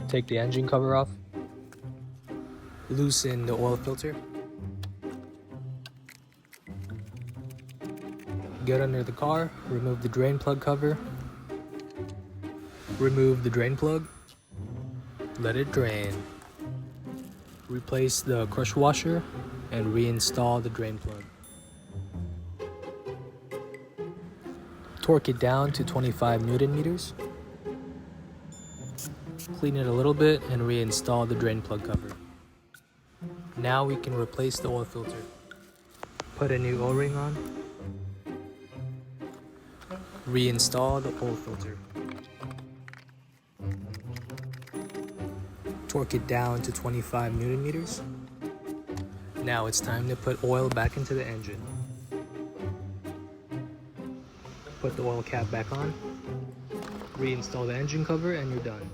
Take the engine cover off. Loosen the oil filter. Get under the car, remove the drain plug cover. Remove the drain plug. Let it drain. Replace the crush washer and reinstall the drain plug. Torque it down to 25 Newton meters. Clean it a little bit and reinstall the drain plug cover. Now we can replace the oil filter. Put a new O-ring on. Reinstall the oil filter. Torque it down to 25 Newton meters. Now it's time to put oil back into the engine. Put the oil cap back on. Reinstall the engine cover and you're done.